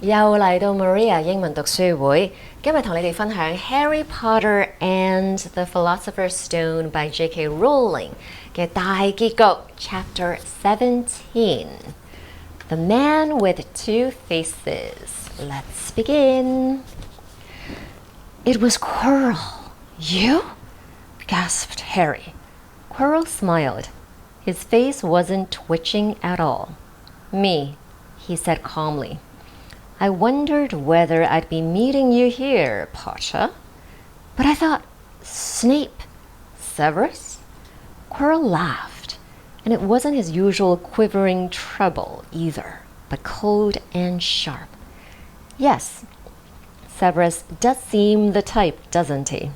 又嚟到 MARIA 英文讀書會，今日同你哋分享 Harry Potter and the Philosopher's Stone by J.K. Rowling 嘅大結局 Chapter 17 The Man with Two Faces. Let's begin. It was Quirrell. You? Gasped Harry. Quirrell smiled. His face wasn't twitching at all. Me, he said calmly. I wondered whether I'd be meeting you here, Potter. But I thought, Snape, Severus? Quirrell laughed, and it wasn't his usual quivering treble either, but cold and sharp. Yes, Severus does seem the type, doesn't he?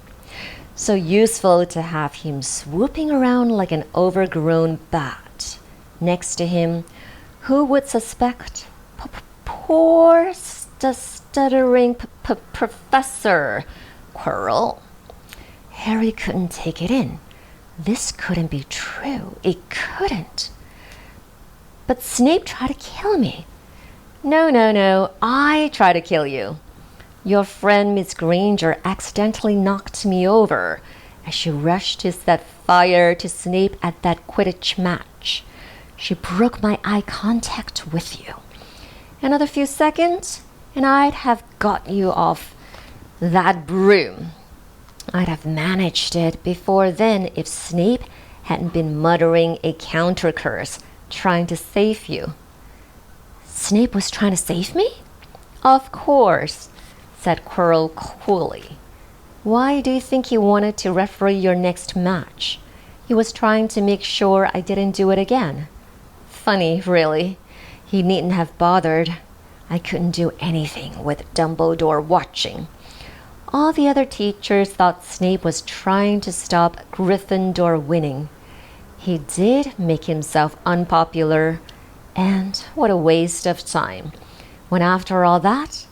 So useful to have him swooping around like an overgrown bat. Next to him, who would suspect? Poor stuttering Professor Quirrell. Harry couldn't take it in. This couldn't be true. It couldn't. But Snape tried to kill me. No. I tried to kill you. Your friend Miss Granger accidentally knocked me over as she rushed to set fire to Snape at that Quidditch match. She broke my eye contact with you. Another few seconds, and I'd have got you off that broom. I'd have managed it before then if Snape hadn't been muttering a counter curse, trying to save you. Snape was trying to save me? Of course, said Quirrell coolly. Why do you think he wanted to referee your next match? He was trying to make sure I didn't do it again. Funny, really. He needn't have bothered. I couldn't do anything with Dumbledore watching. All the other teachers thought Snape was trying to stop Gryffindor winning. He did make himself unpopular, and what a waste of time, when after all that,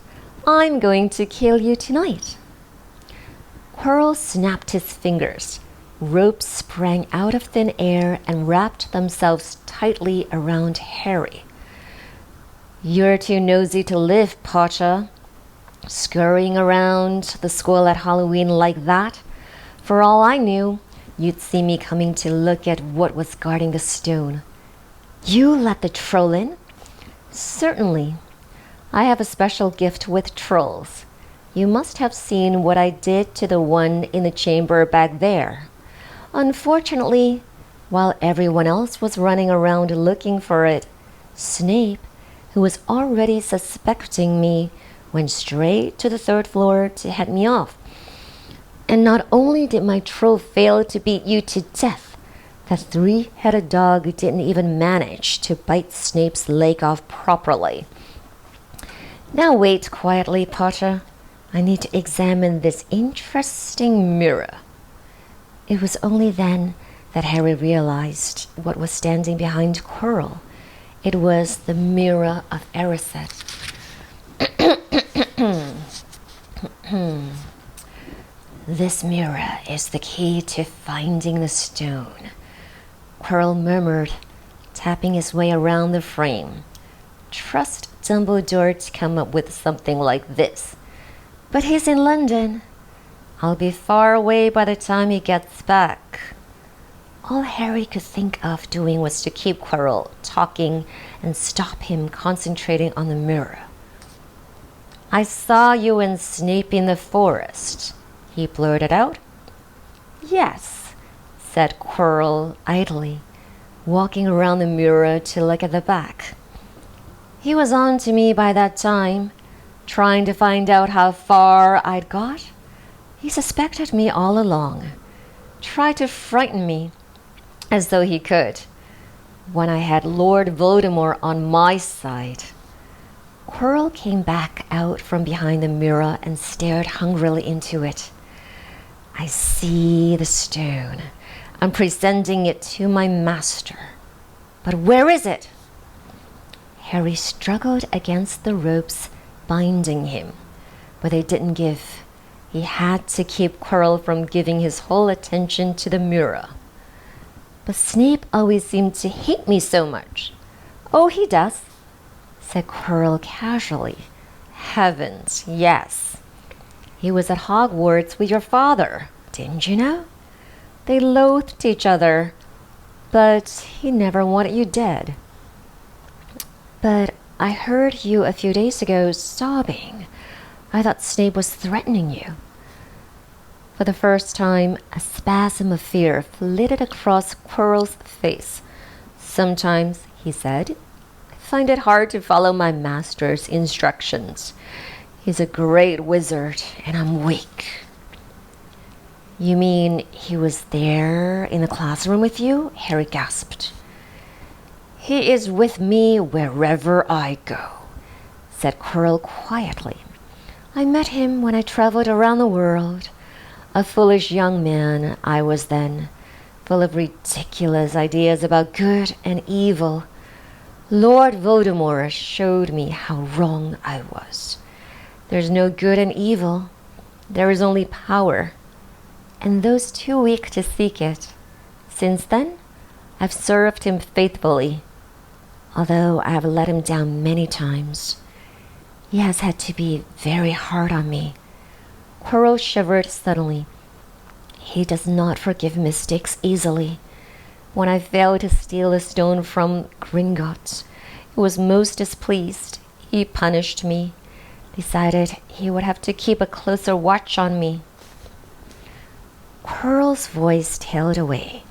I'm going to kill you tonight. Quirrell snapped his fingers. Ropes sprang out of thin air and wrapped themselves tightly around Harry. You're too nosy to live, Potter. Scurrying around the school at Halloween like that. For all I knew, you'd see me coming to look at what was guarding the stone. You let the troll in? Certainly. I have a special gift with trolls. You must have seen what I did to the one in the chamber back there. Unfortunately, while everyone else was running around looking for it, Snape, who was already suspecting me, went straight to the third floor to head me off. And not only did my troll fail to beat you to death, the three-headed dog didn't even manage to bite Snape's leg off properly. Now wait quietly, Potter. I need to examine this interesting mirror. It was only then that Harry realized what was standing behind Quirrell. It was the mirror of Erised. This mirror is the key to finding the stone, Quirrell murmured, tapping his way around the frame. Trust Dumbledore to come up with something like this. But he's in London. I'll be far away by the time he gets back. All Harry could think of doing was to keep Quirrell talking and stop him concentrating on the mirror. I saw you and Snape in the forest, he blurted out. Yes, said Quirrell idly, walking around the mirror to look at the back. He was on to me by that time, trying to find out how far I'd got. He suspected me all along, tried to frighten me, as though he could, when I had Lord Voldemort on my side. Quirrell came back out from behind the mirror and stared hungrily into it. I see the stone. I'm presenting it to my master. But where is it? Harry struggled against the ropes binding him, but they didn't give. He had to keep Quirrell from giving his whole attention to the mirror. But Snape always seemed to hate me so much. Oh, he does, said Quirrell casually, heavens, yes. He was at Hogwarts with your father, didn't you know? They loathed each other, but he never wanted you dead. But I heard you a few days ago sobbing. I thought Snape was threatening you. For the first time, a spasm of fear flitted across Quirrell's face. Sometimes, he said, I find it hard to follow my master's instructions. He's a great wizard, and I'm weak. You mean he was there in the classroom with you? Harry gasped. He is with me wherever I go, said Quirrell quietly. I met him when I traveled around the world. A foolish young man I was then, full of ridiculous ideas about good and evil. Lord Voldemort showed me how wrong I was. There's no good and evil. There is only power. And those too weak to seek it. Since then, I've served him faithfully, although I have let him down many times. He has had to be very hard on me. Quirrell shivered suddenly. He does not forgive mistakes easily. When I failed to steal a stone from Gringotts, he was most displeased. He punished me, decided he would have to keep a closer watch on me. Quirrell's voice tailed away.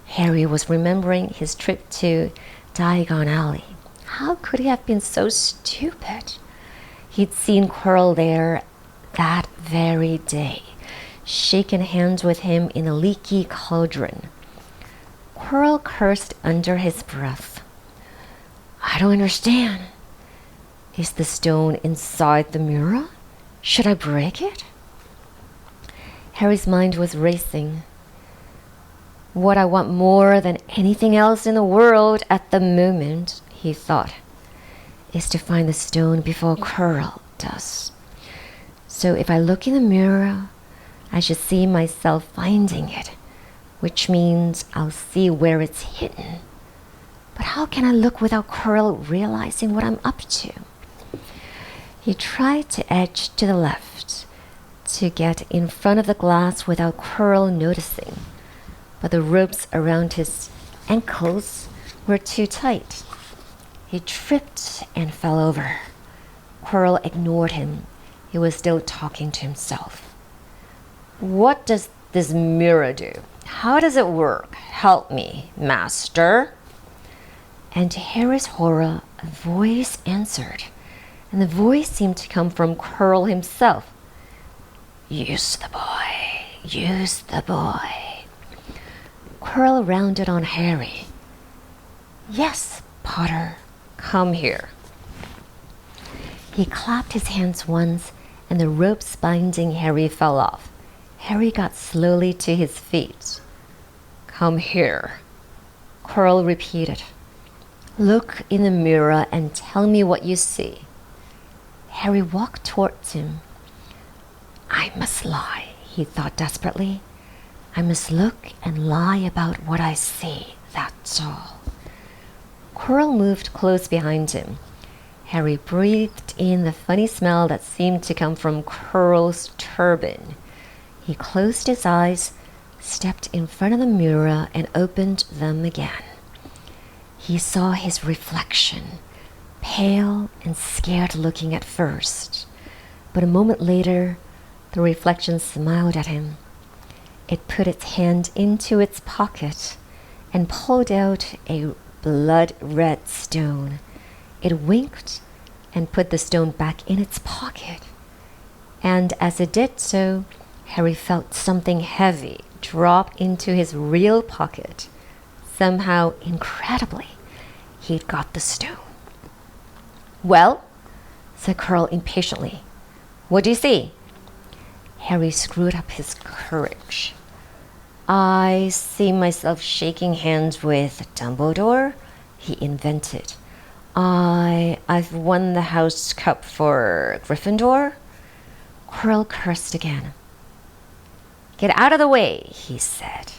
Harry was remembering his trip to Diagon Alley. How could he have been so stupid? He'd seen Quirrell there that very day, shaken hands with him in a leaky cauldron. Quirrell cursed under his breath. I don't understand. Is the stone inside the mirror? Should I break it? Harry's mind was racing. What I want more than anything else in the world at the moment, he thought, is to find the stone before Quirrell does. So if I look in the mirror, I should see myself finding it, which means I'll see where it's hidden. But how can I look without Quirrell realizing what I'm up to? He tried to edge to the left, to get in front of the glass without Quirrell noticing, but the ropes around his ankles were too tight. He tripped and fell over. Quirrell ignored him. He was still talking to himself. What does this mirror do? How does it work? Help me, master. And to Harry's horror, a voice answered, and the voice seemed to come from Quirrell himself. Use the boy, use the boy. Quirrell rounded on Harry. Yes, Potter, come here. He clapped his hands once, and the ropes binding Harry fell off. Harry got slowly to his feet. Come here, Quirrell repeated. Look in the mirror and tell me what you see. Harry walked towards him. I must lie, he thought desperately. I must look and lie about what I see, that's all. Quirrell moved close behind him. Harry breathed in the funny smell that seemed to come from Quirrell's turban. He closed his eyes, stepped in front of the mirror, and opened them again. He saw his reflection, pale and scared looking at first, but a moment later, the reflection smiled at him. It put its hand into its pocket and pulled out a blood-red stone. It winked and put the stone back in its pocket. And as it did so, Harry felt something heavy drop into his real pocket. Somehow, incredibly, he'd got the stone. Well, said Quirrell impatiently. What do you see? Harry screwed up his courage. I see myself shaking hands with Dumbledore, he invented. I've won the house cup for Gryffindor. Quirrell cursed again. Get out of the way, he said.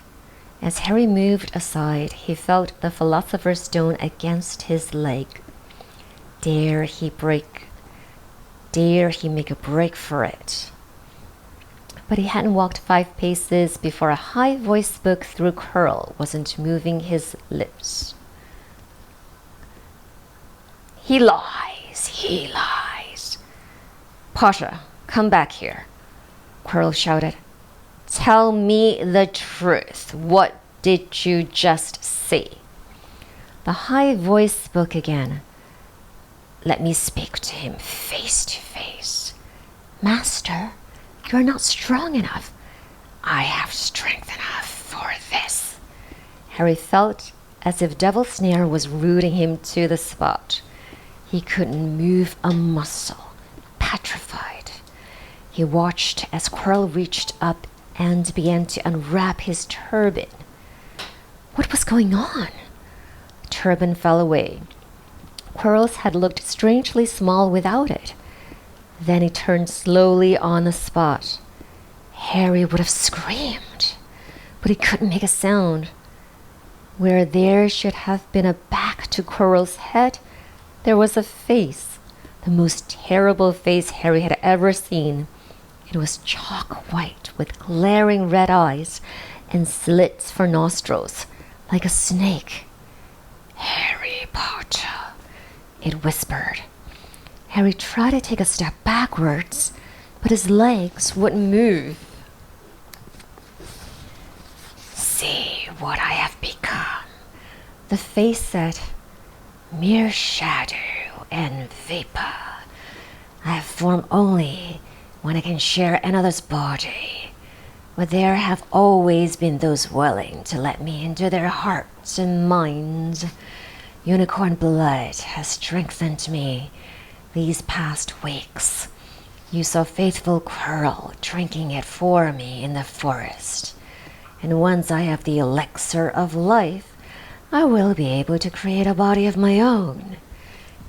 As Harry moved aside, he felt the Philosopher's Stone against his leg. Dare he break dare he make a break for it. But he hadn't walked 5 paces before a high voice spoke through Quirrell wasn't moving his lips. He lies, he lies. Potter, come back here, Quirrell shouted. Tell me the truth. What did you just see? The high voice spoke again. Let me speak to him face to face. Master, you're not strong enough. I have strength enough for this. Harry felt as if Devil's Snare was rooting him to the spot. He couldn't move a muscle, petrified. He watched as Quirrell reached up and began to unwrap his turban. What was going on? The turban fell away. Quirrell's head looked strangely small without it. Then he turned slowly on the spot. Harry would have screamed, but he couldn't make a sound. Where there should have been a back to Quirrell's head, there was a face, the most terrible face Harry had ever seen. It was chalk white with glaring red eyes and slits for nostrils, like a snake. Harry Potter, it whispered. Harry tried to take a step backwards, but his legs wouldn't move. See what I have become, the face said. Mere shadow and vapor. I have form only when I can share another's body. But there have always been those willing to let me into their hearts and minds. Unicorn blood has strengthened me these past weeks. You saw faithful Quirrell drinking it for me in the forest. And once I have the elixir of life, I will be able to create a body of my own.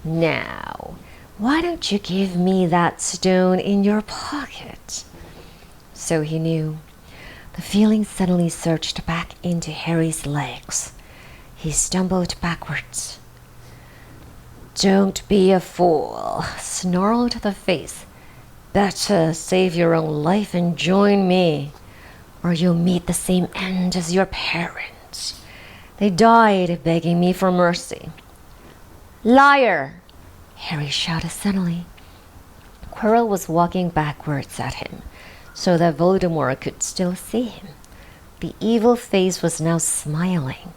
Now, why don't you give me that stone in your pocket? So he knew. The feeling suddenly surged back into Harry's legs. He stumbled backwards. Don't be a fool, snarled the face. Better save your own life and join me, or you'll meet the same end as your parents. They died begging me for mercy. Liar! Harry shouted suddenly. Quirrell was walking backwards at him, so that Voldemort could still see him. The evil face was now smiling.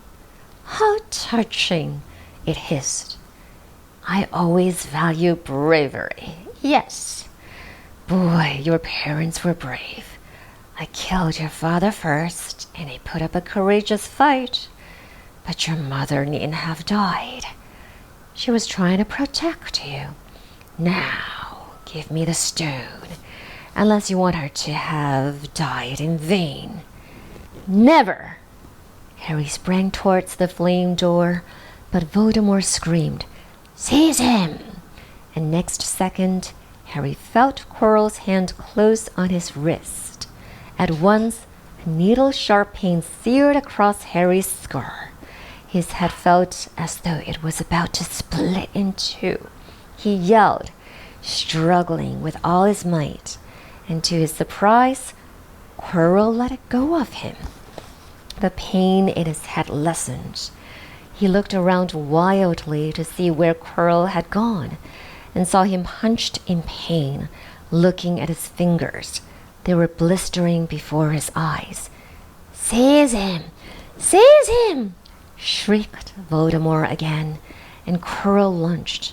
How touching, it hissed. I always value bravery. Yes. Boy, your parents were brave. I killed your father first, and he put up a courageous fight. But your mother needn't have died. She was trying to protect you. Now, give me the stone, unless you want her to have died in vain. Never! Harry sprang towards the flame door, but Voldemort screamed, Seize him! And next second, Harry felt Quirrell's hand close on his wrist. At once, a needle-sharp pain seared across Harry's scar. His head felt as though it was about to split in two. He yelled, struggling with all his might, and to his surprise, Quirrell let it go of him. The pain in his head lessened. He looked around wildly to see where Quirrell had gone, and saw him hunched in pain, looking at his fingers. They were blistering before his eyes. Seize him! Seize him! Shrieked Voldemort again, and Quirrell lunged,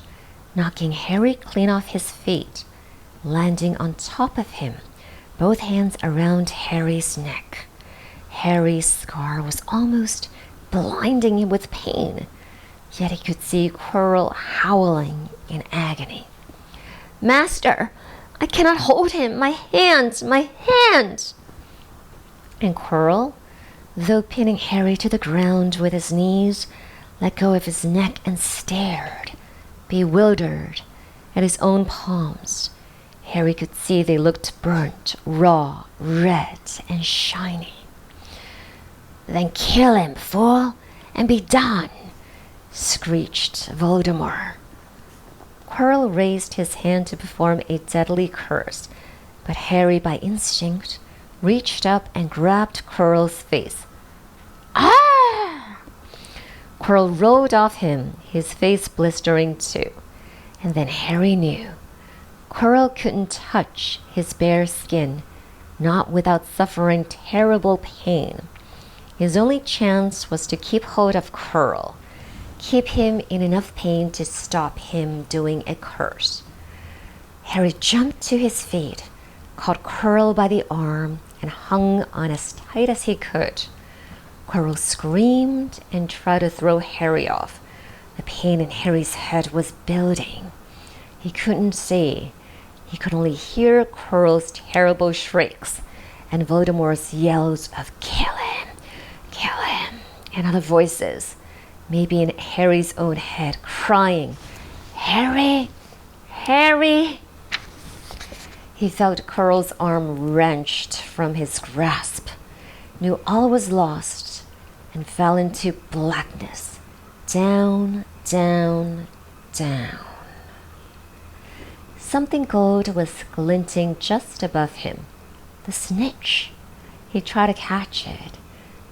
knocking Harry clean off his feet, landing on top of him, both hands around Harry's neck. Harry's scar was almost blinding him with pain, yet he could see Quirrell howling in agony. Master, I cannot hold him! My hand! My hand! And Quirrell, though pinning Harry to the ground with his knees, let go of his neck and stared, bewildered, at his own palms. Harry could see they looked burnt, raw, red, and shiny. Then kill him, fool, and be done, screeched Voldemort. Quirrell raised his hand to perform a deadly curse, but Harry, by instinct, reached up and grabbed Quirrell's face. Ah! Quirrell rolled off him, his face blistering too. And then Harry knew. Quirrell couldn't touch his bare skin, not without suffering terrible pain. His only chance was to keep hold of Quirrell, keep him in enough pain to stop him doing a curse. Harry jumped to his feet, caught Quirrell by the arm, and hung on as tight as he could. Quirrell screamed and tried to throw Harry off. The pain in Harry's head was building. He couldn't see. He could only hear Quirrell's terrible shrieks and Voldemort's yells of "Kill him! Kill him!" and other voices, maybe in Harry's own head, crying, "Harry! Harry!" He felt Quirrell's arm wrenched from his grasp, knew all was lost, and fell into blackness. Down, down, down. Something gold was glinting just above him. The snitch. He tried to catch it,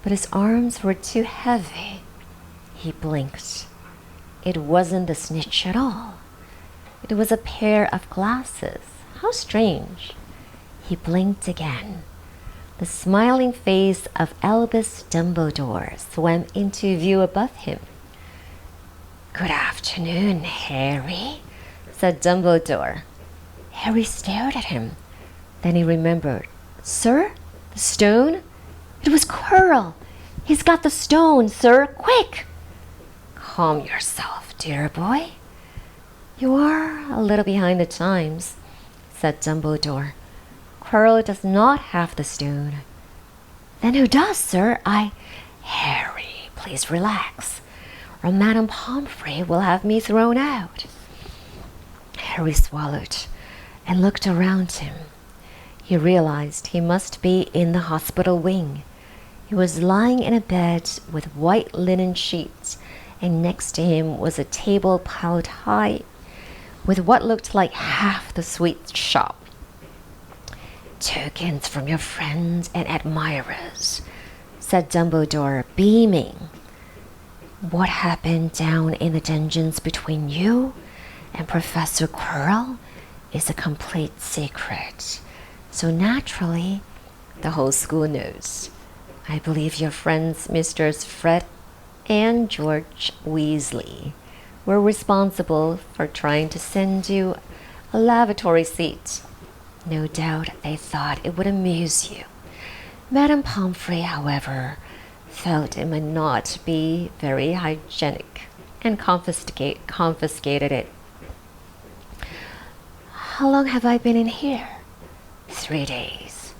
but his arms were too heavy. He blinked. It wasn't the snitch at all. It was a pair of glasses. How strange. He blinked again. The smiling face of Albus Dumbledore swam into view above him. "Good afternoon, Harry," said Dumbledore. Harry stared at him. Then he remembered. "Sir? The stone? It was Quirrell. He's got the stone, sir. Quick!" "Calm yourself, dear boy. You are a little behind the times," said Dumbledore. "Quirrell does not have the stone." "Then who does, sir? Harry, please relax, or Madame Pomfrey will have me thrown out." Harry swallowed and looked around him. He realized he must be in the hospital wing. He was lying in a bed with white linen sheets, and next to him was a table piled high with what looked like half the sweet shop. "Tokens from your friends and admirers," said Dumbledore, beaming. "What happened down in the dungeons between you and Professor Quirrell is a complete secret. So naturally, the whole school knows. I believe your friends, Misters Fred and George Weasley, were responsible for trying to send you a lavatory seat. No doubt they thought it would amuse you. Madame Pomfrey, however, felt it might not be very hygienic and confiscated it." "How long have I been in here?" 3 days.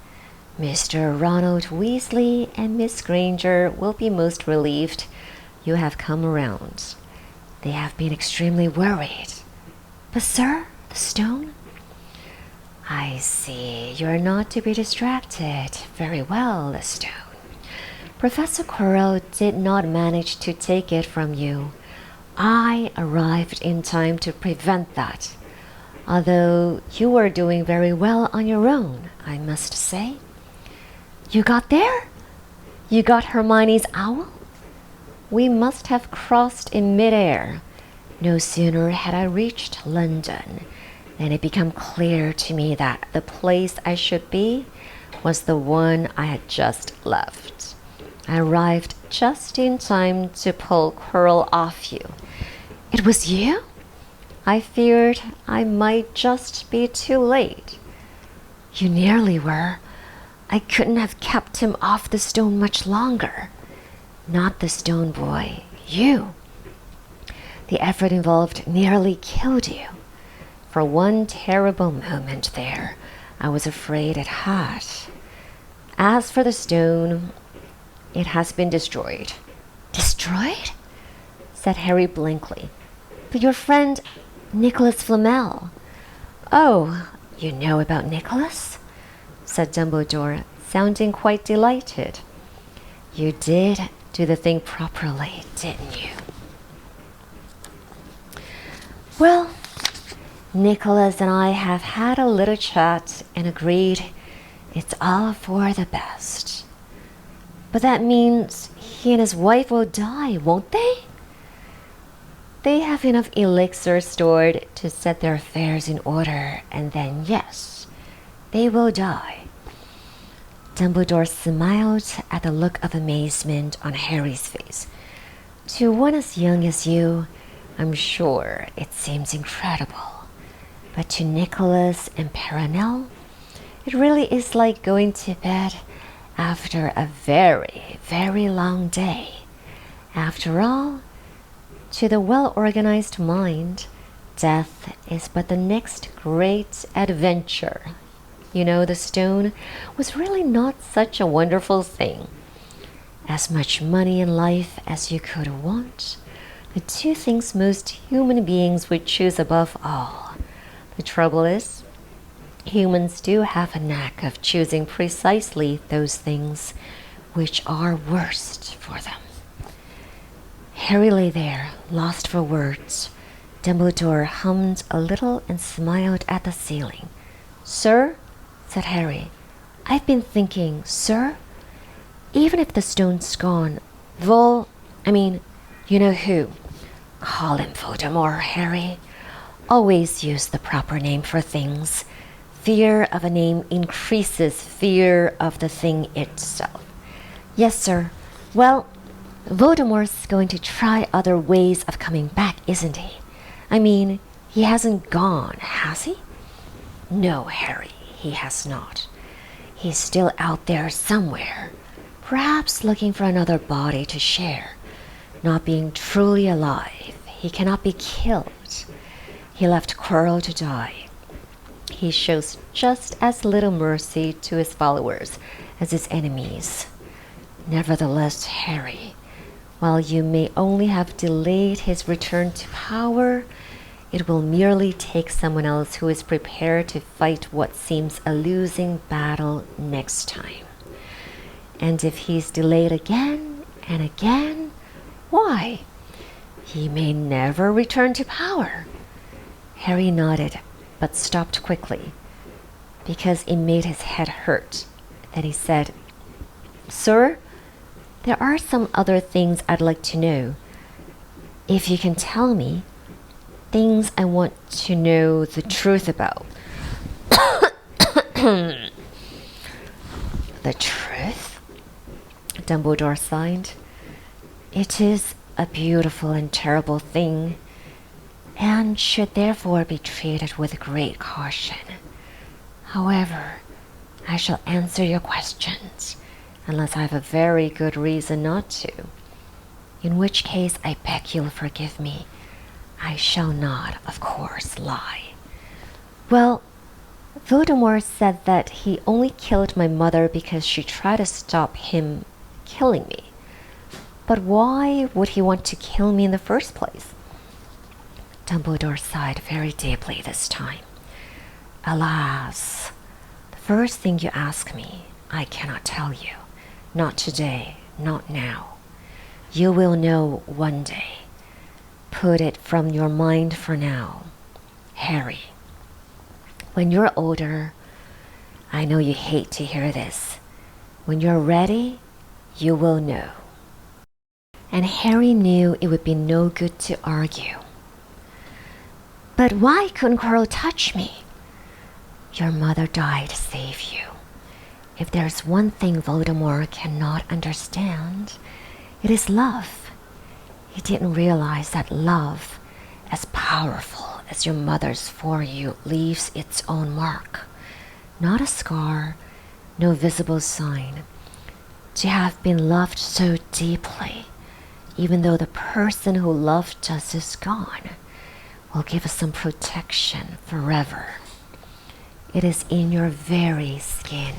Mr. Ronald Weasley and Miss Granger will be most relieved you have come around. They have been extremely worried." "But sir, the stone?" "I see you're not to be distracted. Very well, the stone. Professor Quirrell did not manage to take it from you. I arrived in time to prevent that. Although you were doing very well on your own, I must say." "You got there? You got Hermione's owl?" "We must have crossed in midair. No sooner had I reached London than it became clear to me that the place I should be was the one I had just left. I arrived just in time to pull Quirrell off you." "It was you?" "I feared I might just be too late." "You nearly were. I couldn't have kept him off the stone much longer." "Not the stone, boy. You. The effort involved nearly killed you. For one terrible moment there, I was afraid it had. As for the stone, it has been destroyed." "Destroyed?" said Harry blankly. "But your friend Nicholas Flamel." "Oh, you know about Nicholas?" said Dumbledore, sounding quite delighted. "You did do the thing properly, didn't you?" "Well, Nicholas and I have had a little chat and agreed it's all for the best. But that means he and his wife will die, won't they? They have enough elixir stored to set their affairs in order, and then, yes, they will die. Dumbledore smiled at the look of amazement on Harry's face. To one as young as you, I'm sure it seems incredible. But to Nicholas and Perenelle, it really is like going to bed after a very, very long day. After all, to the well-organized mind, death is but the next great adventure. You know, the stone was really not such a wonderful thing. As much money in life as you could want, the two things most human beings would choose above all. The trouble is, humans do have a knack of choosing precisely those things which are worst for them. Harry lay there, lost for words. Dumbledore hummed a little and smiled at the ceiling. "Sir," said Harry, "I've been thinking, sir, even if the stone's gone, you know who? Call him Voldemort, Harry. Always use the proper name for things. Fear of a name increases fear of the thing itself." "Yes, sir. Well, Voldemort's going to try other ways of coming back, isn't he? I mean, he hasn't gone, has he?" "No, Harry, he has not. He's still out there somewhere, perhaps looking for another body to share. Not being truly alive, he cannot be killed. He left Quirrell to die. He shows just as little mercy to his followers as his enemies. Nevertheless, Harry, while you may only have delayed his return to power, it will merely take someone else who is prepared to fight what seems a losing battle next time. And if he's delayed again and again, why, he may never return to power." Harry nodded, but stopped quickly, because it made his head hurt. Then he said, "Sir, there are some other things I'd like to know. If you can tell me, things I want to know the truth about." "The truth?" Dumbledore sighed. "It is a beautiful and terrible thing, and should therefore be treated with great caution. However, I shall answer your questions, unless I have a very good reason not to. In which case, I beg you'll forgive me. I shall not, of course, lie." "Well, Voldemort said that he only killed my mother because she tried to stop him killing me. But why would he want to kill me in the first place?" Dumbledore sighed very deeply this time. "Alas, the first thing you ask me, I cannot tell you. Not today, not now. You will know one day. Put it from your mind for now. Harry, when you're older, I know you hate to hear this. When you're ready, you will know." And Harry knew it would be no good to argue. "But why couldn't Quirrell touch me?" "Your mother died to save you. If there's one thing Voldemort cannot understand, it is love. He didn't realize that love, as powerful as your mother's for you, leaves its own mark. Not a scar, no visible sign. To have been loved so deeply, even though the person who loved us is gone, will give us some protection forever. It is in your very skin.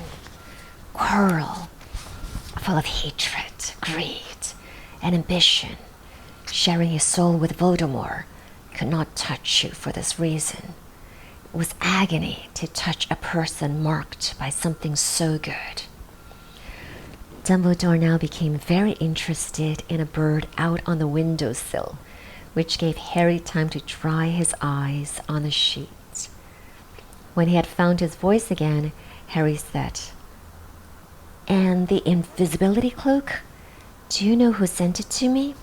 Quirrell, full of hatred, greed, and ambition, sharing his soul with Voldemort, could not touch you for this reason. It was agony to touch a person marked by something so good." Dumbledore now became very interested in a bird out on the windowsill, which gave Harry time to dry his eyes on the sheet. When he had found his voice again, Harry said, "And the invisibility cloak? Do you know who sent it to me?"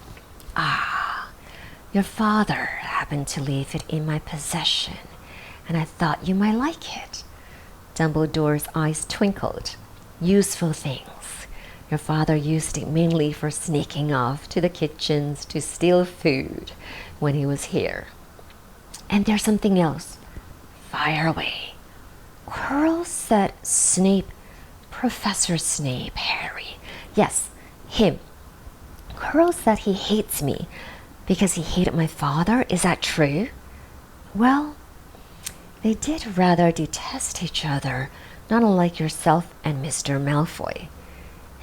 "Ah, your father happened to leave it in my possession, and I thought you might like it." Dumbledore's eyes twinkled. "Useful things. Your father used it mainly for sneaking off to the kitchens to steal food when he was here." "And there's something else." "Fire away." "Quirrell said Snape, Professor Snape, Harry. Yes, him. Quirrell said he hates me because he hated my father. Is that true?" "Well, they did rather detest each other, not unlike yourself and Mr. Malfoy.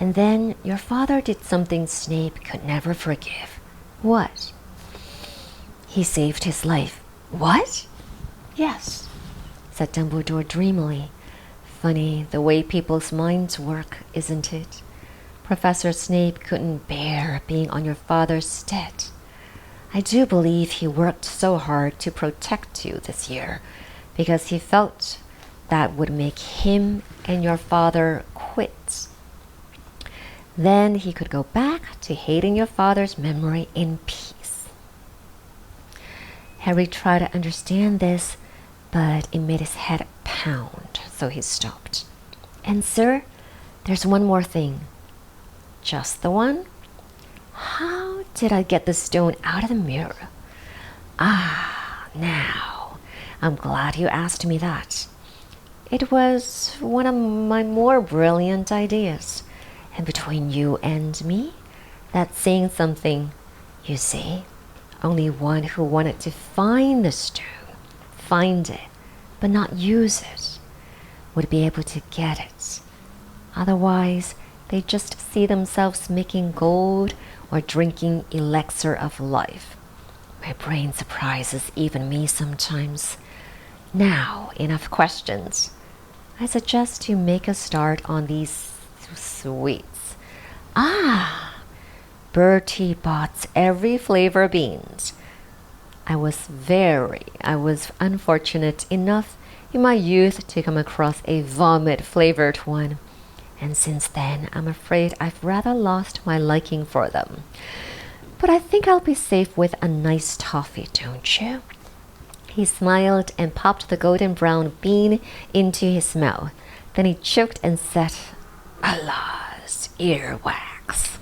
And then your father did something Snape could never forgive." "What?" "He saved his life." "What?" "Yes," said Dumbledore dreamily. "Funny the way people's minds work, isn't it? Professor Snape couldn't bear being on your father's debt. I do believe he worked so hard to protect you this year because he felt that would make him and your father quit. Then he could go back to hating your father's memory in peace." Harry tried to understand this, but it made his head pound, so he stopped. "And sir, there's one more thing." "Just the one?" "How did I get the stone out of the mirror?" "Ah, now, I'm glad you asked me that. It was one of my more brilliant ideas. And between you and me, that's saying something. You see, only one who wanted to find the stone, find it, but not use it, would be able to get it. Otherwise, they just see themselves making gold or drinking elixir of life. My brain surprises even me sometimes. Now, enough questions. I suggest you make a start on these sweets." "Ah, Bertie bought every flavor beans. I was unfortunate enough in my youth to come across a vomit-flavored one. And since then, I'm afraid I've rather lost my liking for them. But I think I'll be safe with a nice toffee, don't you?" He smiled and popped the golden brown bean into his mouth. Then he choked and said, "Alas, earwax."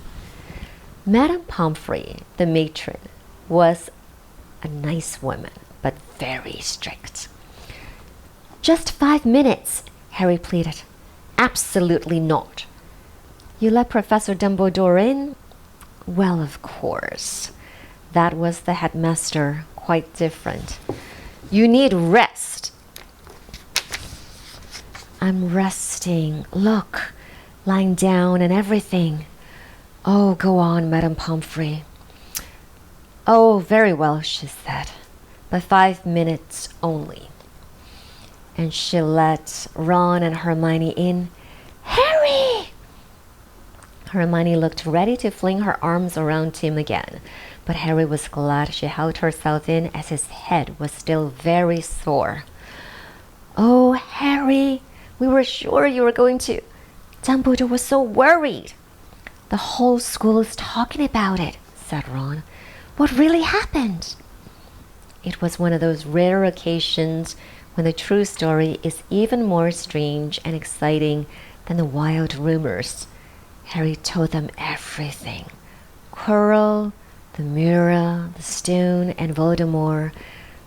Madame Pomfrey, the matron, was a nice woman, but very strict. "Just 5 minutes," Harry pleaded. "Absolutely not." "You let Professor Dumbledore in?" "Well, of course. That was the headmaster, quite different." "You need rest." "I'm resting. Look, lying down and everything." "Oh, go on, Madame Pomfrey." "Oh, very well," she said, "but 5 minutes only." And she let Ron and Hermione in. "Harry!" Hermione looked ready to fling her arms around him again, but Harry was glad she held herself in as his head was still very sore. "Oh, Harry, we were sure you were going to..." "Dumbledore was so worried." "The whole school is talking about it," said Ron. "What really happened?" It was one of those rare occasions when the true story is even more strange and exciting than the wild rumors. Harry told them everything. Quirrell, the mirror, the stone, and Voldemort.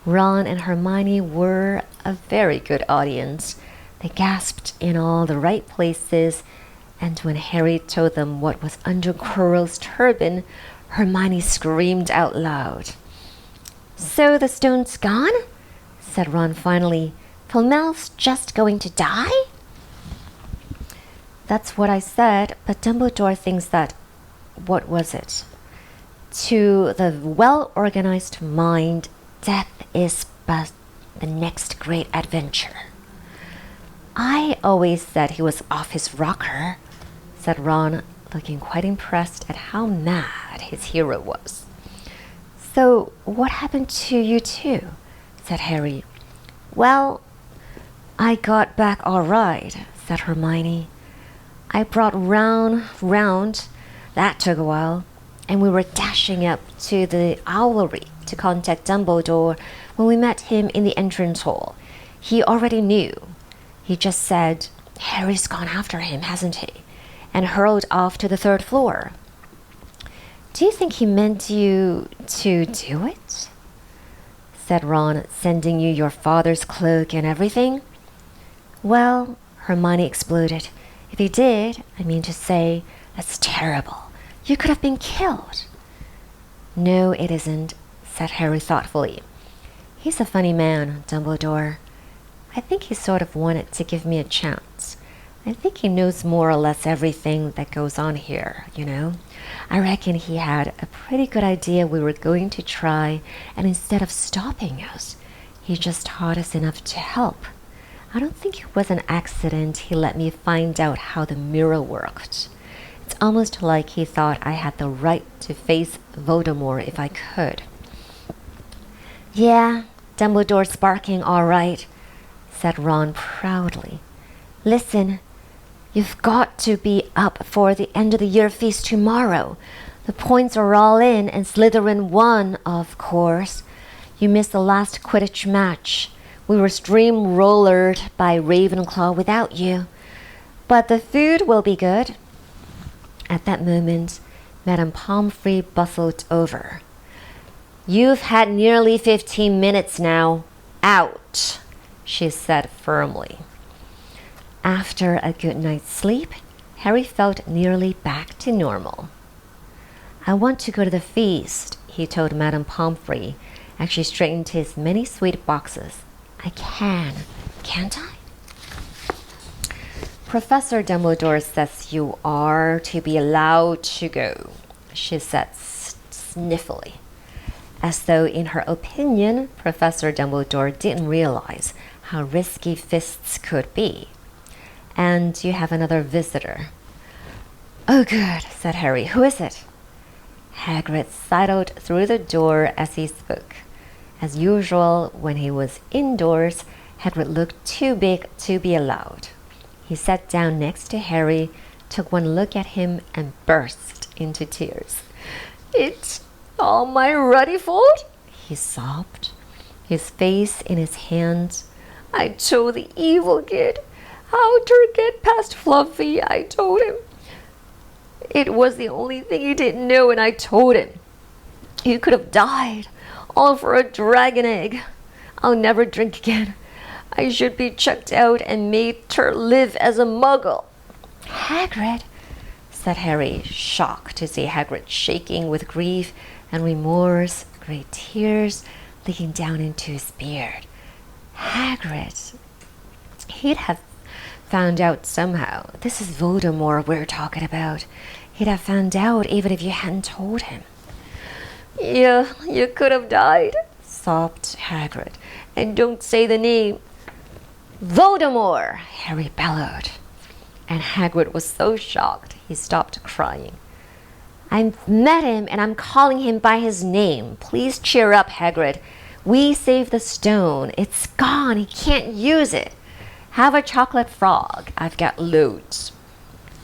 Ron and Hermione were a very good audience. They gasped in all the right places, and when Harry told them what was under Quirrell's turban, Hermione screamed out loud. "So the stone's gone?" said Ron finally. "Flamel's just going to die?" "That's what I said, but Dumbledore thinks that..." What was it? "To the well-organized mind, death is but the next great adventure." "I always said he was off his rocker," said Ron, looking quite impressed at how mad his hero was. "So what happened to you two?" said Harry. "Well, I got back all right, said Hermione. I brought round. That took a while, and we were dashing up to the owlery to contact Dumbledore when we met him in the entrance hall. He already knew. He just said, Harry's gone after him, hasn't he? And hurled off to the 3rd floor. Do you think he meant you to do it? Said Ron, sending you your father's cloak and everything? Well, Hermione exploded. If he did, I mean to say, that's terrible. You could have been killed. No, it isn't, said Harry thoughtfully. He's a funny man, Dumbledore. I think he sort of wanted to give me a chance. I think he knows more or less everything that goes on here, you know. I reckon he had a pretty good idea we were going to try, and instead of stopping us, he just taught us enough to help. I don't think it was an accident he let me find out how the mirror worked. It's almost like he thought I had the right to face Voldemort if I could. Yeah, Dumbledore's sparking all right, said Ron proudly. Listen, you've got to be up for the end of the year feast tomorrow. The points are all in and Slytherin won, of course. You missed the last Quidditch match. We were steamrollered by Ravenclaw without you. But the food will be good. At that moment, Madame Pomfrey bustled over. You've had nearly 15 minutes now. Out, she said firmly. After a good night's sleep, Harry felt nearly back to normal. I want to go to the feast, he told Madame Pomfrey as she straightened his many sweet boxes. I can, can't I? Professor Dumbledore says you are to be allowed to go, she said sniffily, as though in her opinion Professor Dumbledore didn't realize how risky fists could be. And you have another visitor. Oh, good, said Harry. Who is it? Hagrid sidled through the door as he spoke. As usual, when he was indoors, Hagrid looked too big to be allowed. He sat down next to Harry, took one look at him, and burst into tears. It's all my ruddy fault, he sobbed, his face in his hands. I told the evil kid how to get past Fluffy. I told him. It was the only thing he didn't know, and I told him. He could have died, all for a dragon egg. I'll never drink again. I should be chucked out and made to live as a muggle. Hagrid, said Harry, shocked to see Hagrid shaking with grief and remorse, great tears leaking down into his beard. Hagrid, he'd have found out somehow. This is Voldemort we're talking about. He'd have found out even if you hadn't told him. Yeah, you could have died, sobbed Hagrid. And don't say the name. Voldemort, Harry bellowed. And Hagrid was so shocked he stopped crying. I've met him and I'm calling him by his name. Please cheer up, Hagrid. We saved the stone. It's gone. He can't use it. Have a chocolate frog. I've got loads.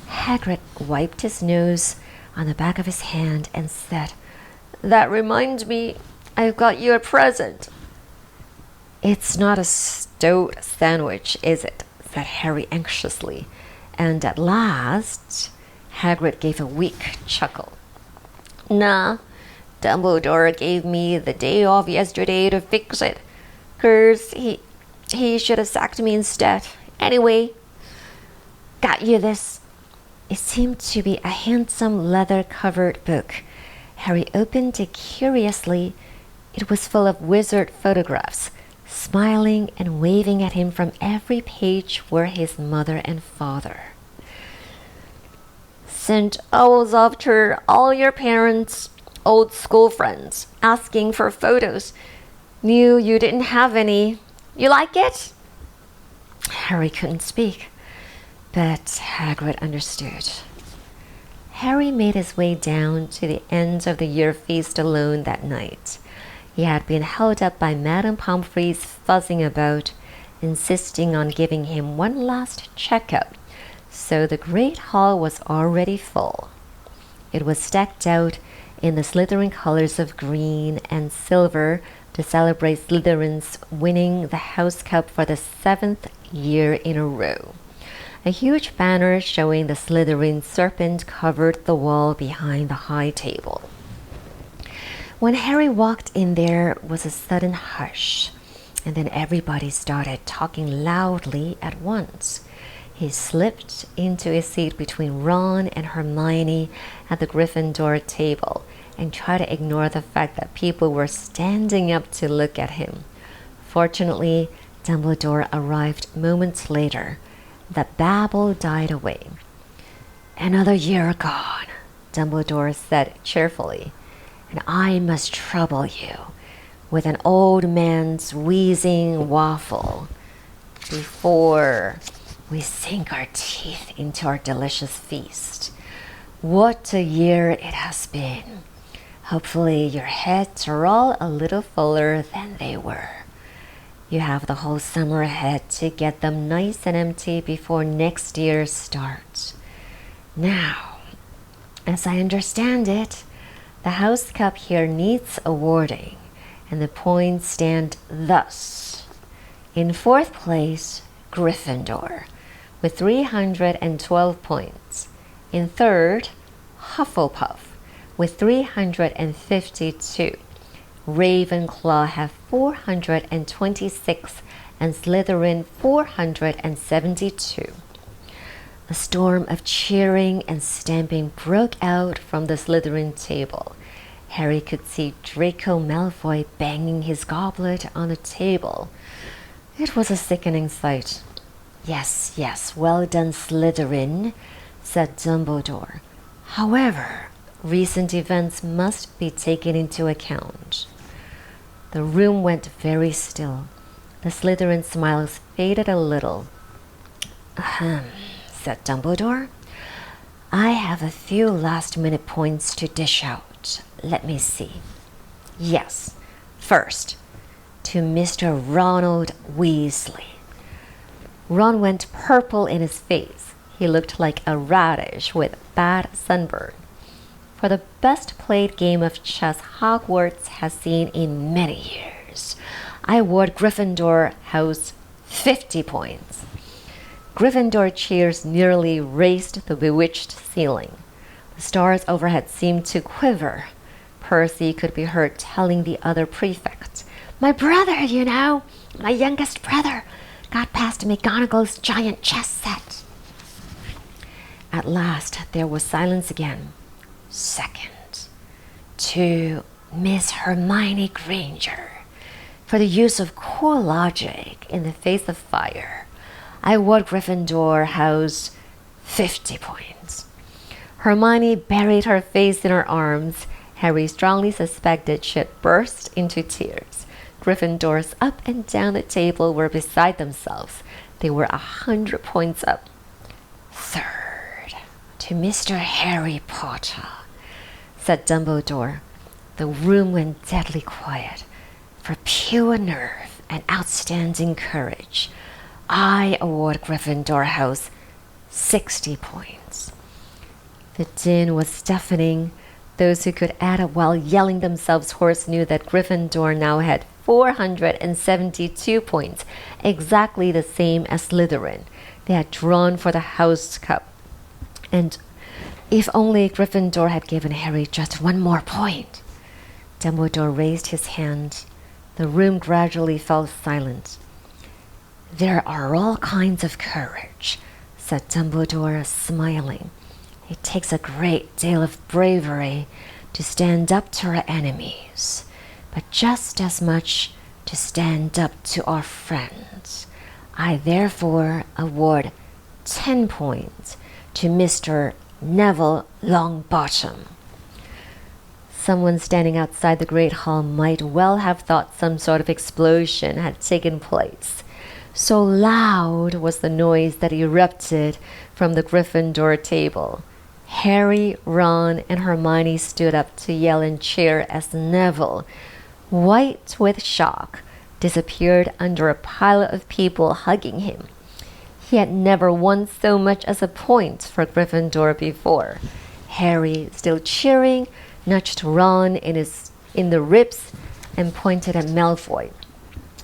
Hagrid wiped his nose on the back of his hand and said, That reminds me, I've got you a present. It's not a stout sandwich, is it? Said Harry anxiously. And at last, Hagrid gave a weak chuckle. Nah, Dumbledore gave me the day off yesterday to fix it. 'Cause he should have sacked me instead. Anyway, got you this. It seemed to be a handsome leather-covered book. Harry opened it curiously. It was full of wizard photographs. Smiling and waving at him from every page were his mother and father. Sent owls after all your parents' old school friends, asking for photos. Knew you didn't have any. You like it? Harry couldn't speak, but Hagrid understood. Harry made his way down to the end of the year feast alone that night. He had been held up by Madame Pomfrey's fussing about, insisting on giving him one last checkup. So the great hall was already full. It was decked out in the Slytherin colors of green and silver to celebrate Slytherin's winning the House Cup for the 7th year in a row. A huge banner showing the Slytherin serpent covered the wall behind the high table. When Harry walked in, there was a sudden hush, and then everybody started talking loudly at once. He slipped into a seat between Ron and Hermione at the Gryffindor table and tried to ignore the fact that people were standing up to look at him. Fortunately, Dumbledore arrived moments later. The babble died away. "Another year gone," Dumbledore said cheerfully, "and I must trouble you with an old man's wheezing waffle before we sink our teeth into our delicious feast. What a year it has been. Hopefully your heads are all a little fuller than they were. You have the whole summer ahead to get them nice and empty before next year starts. Now, as I understand it, the House Cup here needs awarding, and the points stand thus. In 4th place, Gryffindor, with 312 points. In 3rd, Hufflepuff, with 352. Ravenclaw have 426 and Slytherin 472. A storm of cheering and stamping broke out from the Slytherin table. Harry could see Draco Malfoy banging his goblet on the table. It was a sickening sight. "Yes, yes, well done, Slytherin," said Dumbledore. "However, recent events must be taken into account." The room went very still. The Slytherin smiles faded a little. "Ahem," said Dumbledore. "I have a few last-minute points to dish out. Let me see. Yes, first, to Mr. Ronald Weasley." Ron went purple in his face. He looked like a radish with bad sunburn. "For the best played game of chess Hogwarts has seen in many years, I award Gryffindor House 50 points." Gryffindor cheers nearly raised the bewitched ceiling. The stars overhead seemed to quiver. Percy could be heard telling the other prefects, "My brother, you know, my youngest brother, got past McGonagall's giant chess set." At last there was silence again. "Second, to Miss Hermione Granger, for the use of cool logic in the face of fire, I award Gryffindor House 50 points." Hermione buried her face in her arms. Harry strongly suspected she had burst into tears. Gryffindors up and down the table were beside themselves. They were 100 points up. "Third, to Mr. Harry Potter," said Dumbledore. The room went deadly quiet. "For pure nerve and outstanding courage, I award Gryffindor House 60 points." The din was deafening. Those who could add up while yelling themselves hoarse knew that Gryffindor now had 472 points, exactly the same as Slytherin. They had drawn for the House Cup. And if only Gryffindor had given Harry just one more point. Dumbledore raised his hand. The room gradually fell silent. "There are all kinds of courage," said Dumbledore, smiling. "It takes a great deal of bravery to stand up to our enemies, but just as much to stand up to our friends. I therefore award 10 points to Mr. Neville Longbottom." Someone standing outside the Great Hall might well have thought some sort of explosion had taken place. So loud was the noise that erupted from the Gryffindor table. Harry, Ron, and Hermione stood up to yell and cheer as Neville, white with shock, disappeared under a pile of people hugging him. He had never won so much as a point for Gryffindor before. Harry, still cheering, nudged Ron in the ribs and pointed at Malfoy,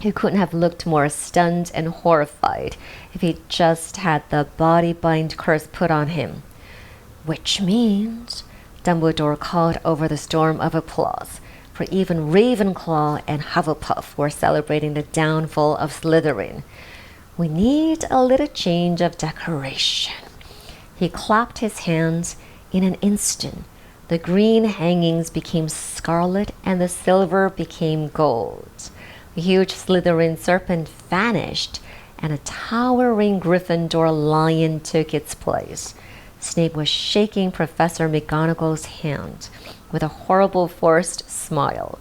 who couldn't have looked more stunned and horrified if he just had the body-bind curse put on him. Which means, Dumbledore called over the storm of applause, for even Ravenclaw and Hufflepuff were celebrating the downfall of Slytherin. We need a little change of decoration. He clapped his hands. In an instant, the green hangings became scarlet and the silver became gold. The huge Slytherin serpent vanished, and a towering Gryffindor lion took its place. Snape was shaking Professor McGonagall's hand with a horrible forced smile.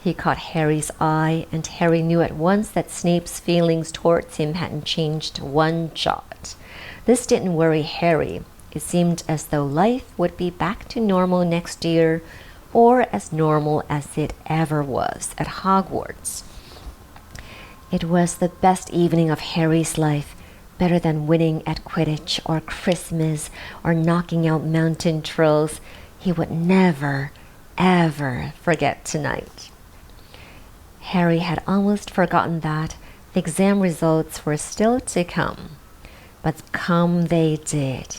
He caught Harry's eye, and Harry knew at once that Snape's feelings towards him hadn't changed one jot. This didn't worry Harry. It seemed as though life would be back to normal next year, or as normal as it ever was at Hogwarts. It was the best evening of Harry's life, better than winning at Quidditch or Christmas or knocking out mountain trolls. He would never, ever forget tonight. Harry had almost forgotten that the exam results were still to come. But come they did.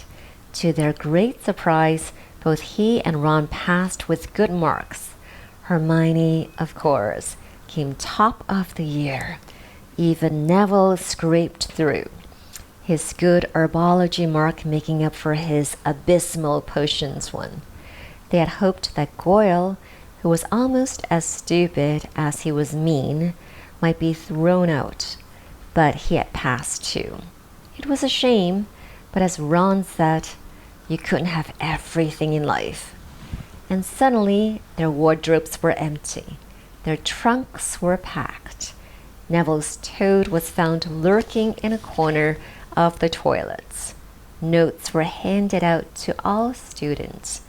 To their great surprise, both he and Ron passed with good marks. Hermione, of course, came top of the year. Even Neville scraped through, his good herbology mark making up for his abysmal potions one. They had hoped that Goyle, who was almost as stupid as he was mean, might be thrown out, but he had passed too. It was a shame, but as Ron said, you couldn't have everything in life. And suddenly, their wardrobes were empty. Their trunks were packed. Neville's toad was found lurking in a corner of the toilets. Notes were handed out to all students,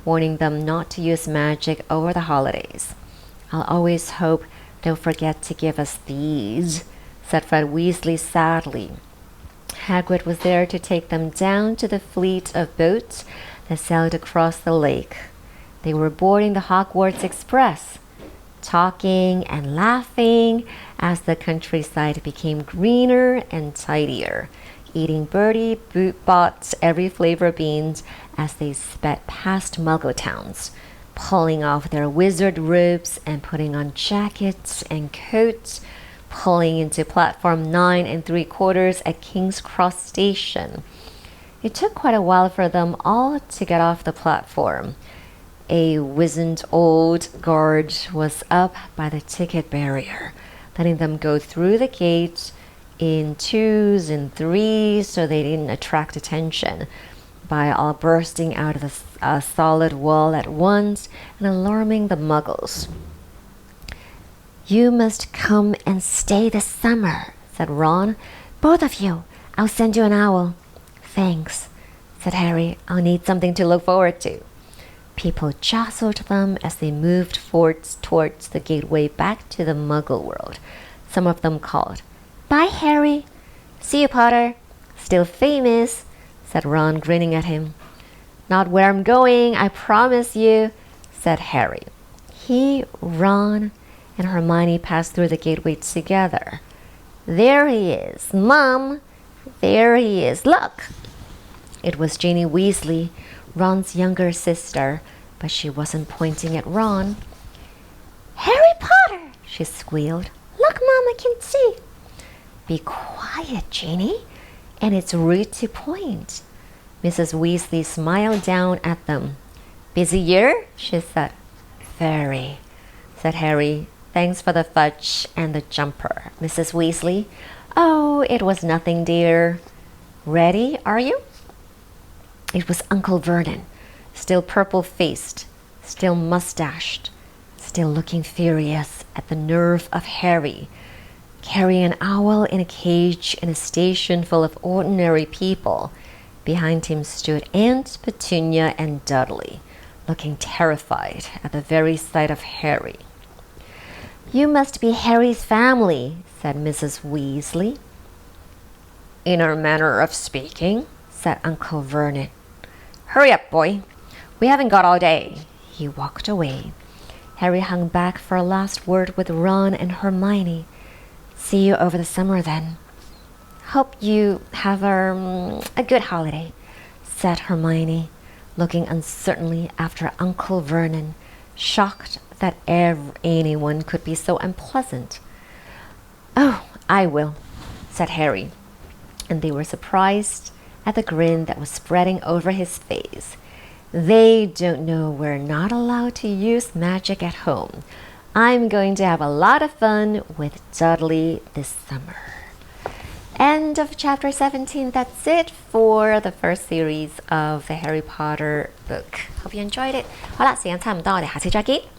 warning them not to use magic over the holidays. I'll always hope they'll forget to give us these, said Fred Weasley sadly. Hagrid was there to take them down to the fleet of boats that sailed across the lake. They were boarding the Hogwarts Express, talking and laughing as the countryside became greener and tidier, eating Bertie Bott's every flavor beans as they sped past Muggle towns, pulling off their wizard robes and putting on jackets and coats, pulling into platform 9 3/4 at King's Cross Station. It took quite a while for them all to get off the platform. A wizened old guard was up by the ticket barrier, letting them go through the gate in 2s and 3s so they didn't attract attention by all bursting out of a solid wall at once and alarming the Muggles. You must come and stay this summer, said Ron. Both of you. I'll send you an owl. Thanks, said Harry. I'll need something to look forward to. People jostled them as they moved towards the gateway back to the Muggle world. Some of them called, Bye, Harry. See you, Potter. Still famous, said Ron, grinning at him. Not where I'm going, I promise you, said Harry. He, Ron, and Hermione passed through the gateway together. There he is, Mom. There he is, look. It was Ginny Weasley, Ron's younger sister, but she wasn't pointing at Ron. Harry Potter, she squealed. Look, Mom, I can see. Be quiet, Ginny, and it's rude to point. Mrs. Weasley smiled down at them. Busy year? She said. Very, said Harry. Thanks for the fudge and the jumper, Mrs. Weasley. Oh, it was nothing, dear. Ready, are you? It was Uncle Vernon, still purple-faced, still mustached, still looking furious at the nerve of Harry, carrying an owl in a cage in a station full of ordinary people. Behind him stood Aunt Petunia and Dudley, looking terrified at the very sight of Harry. You must be Harry's family, said Mrs. Weasley. In our manner of speaking, said Uncle Vernon. Hurry up, boy. We haven't got all day. He walked away. Harry hung back for a last word with Ron and Hermione. See you over the summer then. Hope you have a good holiday, said Hermione, looking uncertainly after Uncle Vernon, shocked that anyone could be so unpleasant. Oh, I will, said Harry, and they were surprised at the grin that was spreading over his face. They don't know we're not allowed to use magic at home. I'm going to have a lot of fun with Dudley this summer. End of chapter 17. That's it for the first series of the Harry Potter book. Hope you enjoyed it. 好啦，時間差唔多，我哋下次再見。